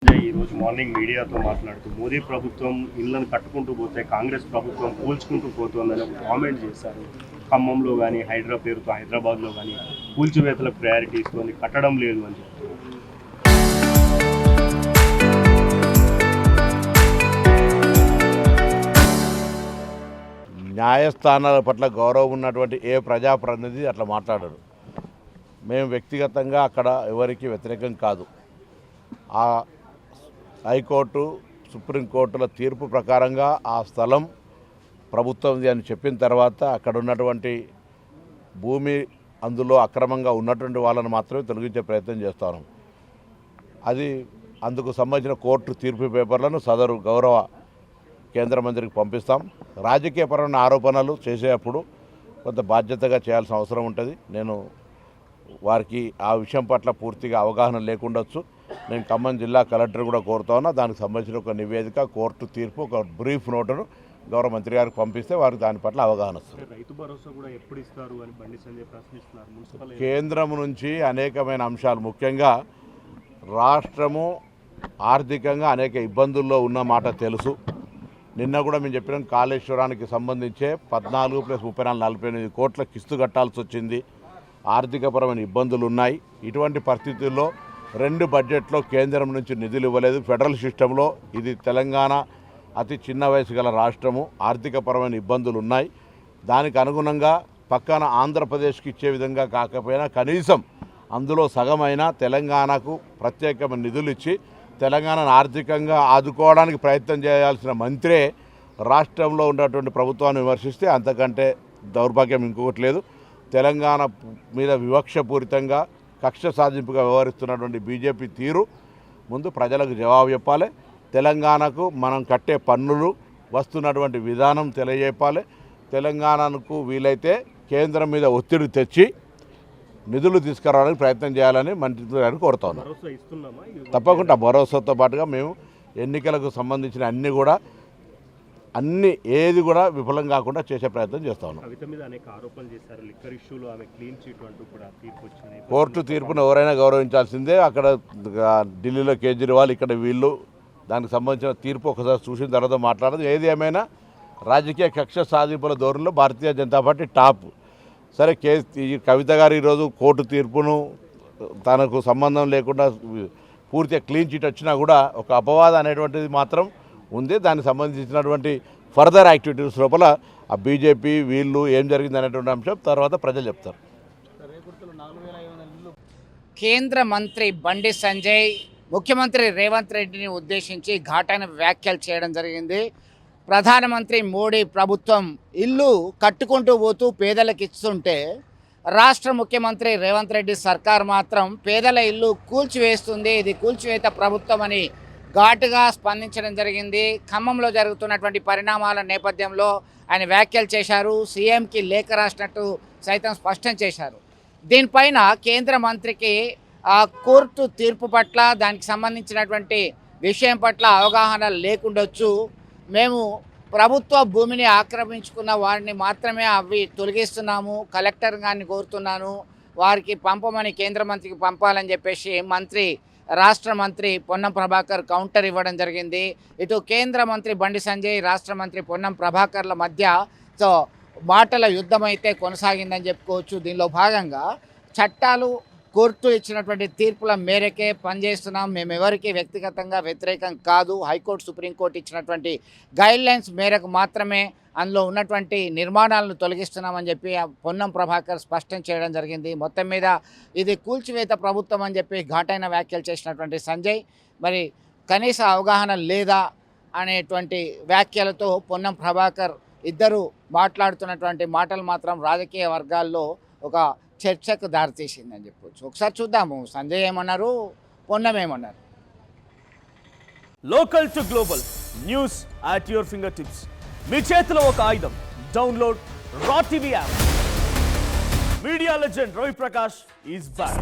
ఈరోజు మార్నింగ్ మీడియాతో మాట్లాడుతూ మోదీ ప్రభుత్వం ఇళ్లను కట్టుకుంటూ పోతే కాంగ్రెస్ ప్రభుత్వం కూల్చుకుంటూ పోతుందని ఒక కామెంట్ చేశారు. ఖమ్మంలో కానీ పేరుతో హైదరాబాద్లో కానీ కూల్చివేతలకు ప్రయారిటీ ఇస్తుంది, కట్టడం లేదు అని చెప్తున్నారు. న్యాయస్థానాల పట్ల గౌరవం ఉన్నటువంటి ఏ ప్రజాప్రతినిధి అట్లా మాట్లాడరు. మేము వ్యక్తిగతంగా అక్కడ ఎవరికి వ్యతిరేకం కాదు. ఆ హైకోర్టు సుప్రీంకోర్టుల తీర్పు ప్రకారంగా ఆ స్థలం ప్రభుత్వంది అని చెప్పిన తర్వాత అక్కడ ఉన్నటువంటి భూమి అందులో అక్రమంగా ఉన్నటువంటి వాళ్ళని మాత్రమే తొలగించే ప్రయత్నం చేస్తాను. అది అందుకు సంబంధించిన కోర్టు తీర్పు పేపర్లను సదరు గౌరవ కేంద్ర మంత్రికి పంపిస్తాం. రాజకీయపరమైన ఆరోపణలు చేసేటప్పుడు కొంత బాధ్యతగా చేయాల్సిన అవసరం ఉంటుంది. నేను వారికి ఆ విషయం పట్ల పూర్తిగా అవగాహన లేకుండొచ్చు. నేను ఖమ్మం జిల్లా కలెక్టర్ కూడా కోరుతా ఉన్నా. దానికి సంబంధించిన ఒక నివేదిక, కోర్టు తీర్పు, ఒక బ్రీఫ్ నోటును గౌరవ మంత్రి గారికి పంపిస్తే వారికి దాని పట్ల అవగాహన వస్తుంది. రైతు భరోసా కూడా ఎప్పుడు ఇస్తారు అని బండి సంజయ్ ప్రశ్నిస్తున్నారు. కేంద్రం నుంచి అనేకమైన అంశాలు, ముఖ్యంగా రాష్ట్రము ఆర్థికంగా అనేక ఇబ్బందుల్లో ఉన్న మాట తెలుసు. నిన్న కూడా మేము చెప్పినాం, కాళేశ్వరానికి సంబంధించే 14 + 34 48 కోట్ల కిస్తు కట్టాల్సి వచ్చింది. ఆర్థికపరమైన ఇబ్బందులు ఉన్నాయి. ఇటువంటి పరిస్థితుల్లో 2 బడ్జెట్లో కేంద్రం నుంచి నిధులు ఇవ్వలేదు. ఫెడరల్ సిస్టంలో ఇది తెలంగాణ అతి చిన్న వయసు గల రాష్ట్రము, ఆర్థికపరమైన ఇబ్బందులు ఉన్నాయి. దానికి అనుగుణంగా పక్కన ఆంధ్రప్రదేశ్కి ఇచ్చే విధంగా కాకపోయినా కనీసం అందులో సగమైన తెలంగాణకు ప్రత్యేకమైన నిధులు ఇచ్చి తెలంగాణను ఆర్థికంగా ఆదుకోవడానికి ప్రయత్నం చేయాల్సిన మంత్రే రాష్ట్రంలో ఉన్నటువంటి ప్రభుత్వాన్ని విమర్శిస్తే అంతకంటే దౌర్భాగ్యం ఇంకొకటి లేదు. తెలంగాణ మీద వివక్షపూరితంగా కక్ష సాధింపుగా వ్యవహరిస్తున్నటువంటి బీజేపీ తీరు ముందు ప్రజలకు జవాబు చెప్పాలి. తెలంగాణకు మనం కట్టే పన్నులు వస్తున్నటువంటి విధానం తెలియజెప్పాలి. తెలంగాణకు వీలైతే కేంద్రం మీద ఒత్తిడి తెచ్చి నిధులు తీసుకురావడానికి ప్రయత్నం చేయాలని మంత్రి గారిని కోరుతా ఉన్నాం. తప్పకుండా భరోసాతో పాటుగా మేము ఎన్నికలకు సంబంధించిన ఏది కూడా విఫలం కాకుండా చేసే ప్రయత్నం చేస్తా ఉన్నాం. కోర్టు తీర్పును ఎవరైనా గౌరవించాల్సిందే. అక్కడ ఢిల్లీలో కేజ్రీవాల్, ఇక్కడ వీళ్ళు దానికి సంబంధించిన తీర్పు ఒకసారి చూసిన తర్వాత మాట్లాడదు. ఏది ఏమైనా రాజకీయ కక్ష సాధింపుల ధోరణిలో భారతీయ జనతా పార్టీ టాప్. సరే, కవిత గారు ఈరోజు కోర్టు తీర్పును తనకు సంబంధం లేకుండా పూర్తిగా క్లీన్ చిట్ వచ్చినా కూడా ఒక అపవాదం అనేటువంటిది మాత్రం ఉంది. దానికి సంబంధించినటువంటి ఫర్దర్ యాక్టివిటీస్ లోపల ఆ బీజేపీ వీళ్ళు ఏం జరిగింది అనేటువంటి అంశం తర్వాత ప్రజలు చెప్తారు. కేంద్ర మంత్రి బండి సంజయ్ ముఖ్యమంత్రి రేవంత్ రెడ్డిని ఉద్దేశించి ఘాటైన వ్యాఖ్యలు చేయడం జరిగింది. ప్రధానమంత్రి మోడీ ప్రభుత్వం ఇల్లు కట్టుకుంటూ పోతూ పేదలకు ఇస్తుంటే రాష్ట్ర ముఖ్యమంత్రి రేవంత్ రెడ్డి సర్కార్ మాత్రం పేదల ఇల్లు కూల్చివేస్తుంది, ఇది కూల్చివేత ప్రభుత్వం అని ఘాటుగా స్పందించడం జరిగింది. ఖమ్మంలో జరుగుతున్నటువంటి పరిణామాల నేపథ్యంలో ఆయన వ్యాఖ్యలు చేశారు. సీఎంకి లేఖ రాసినట్టు సైతం స్పష్టం చేశారు. దీనిపైన కేంద్ర మంత్రికి కోర్టు తీర్పు పట్ల, దానికి సంబంధించినటువంటి విషయం పట్ల అవగాహన లేకుండొచ్చు. మేము ప్రభుత్వ భూమిని ఆక్రమించుకున్న వారిని మాత్రమే అవి తొలగిస్తున్నాము, కలెక్టర్ గారిని కోరుతున్నాను, వారికి పంపమని కేంద్ర మంత్రికి పంపాలని చెప్పేసి రాష్ట్ర మంత్రి పొన్నం ప్రభాకర్ కౌంటర్ ఇవ్వడం జరిగింది. ఇటు కేంద్ర మంత్రి బండి సంజయ్, రాష్ట్ర మంత్రి పొన్నం ప్రభాకర్ల మధ్య మాటల యుద్ధం అయితే కొనసాగిందని చెప్పుకోవచ్చు. దీనిలో భాగంగా చట్టాలు, కోర్టు ఇచ్చినటువంటి తీర్పుల మేరకే పనిచేస్తున్నాం, మేము ఎవరికి వ్యక్తిగతంగా వ్యతిరేకం కాదు, హైకోర్టు సుప్రీంకోర్టు ఇచ్చినటువంటి గైడ్లైన్స్ మేరకు మాత్రమే అందులో ఉన్నటువంటి నిర్మాణాలను తొలగిస్తున్నామని చెప్పి పొన్నం ప్రభాకర్ స్పష్టం చేయడం జరిగింది. మొత్తం మీద ఇది కూల్చివేత ప్రభుత్వం అని చెప్పి ఘాటైన వ్యాఖ్యలు చేసినటువంటి సంజయ్ మరి కనీస అవగాహన లేదా అనేటువంటి వ్యాఖ్యలతో పొన్నం ప్రభాకర్ ఇద్దరు మాట్లాడుతున్నటువంటి మాటలు మాత్రం రాజకీయ వర్గాల్లో ఒక చర్చకు దారితీసిందని చెప్పొచ్చు. ఒకసారి చూద్దాము సంజయ్ ఏమన్నారు, పొన్నం ఏమన్నారు. Local to global news at your fingertips. మీ చేతిలో ఒక ఆయుధం. Download Raw TV app. Media legend Ravi Prakash is back.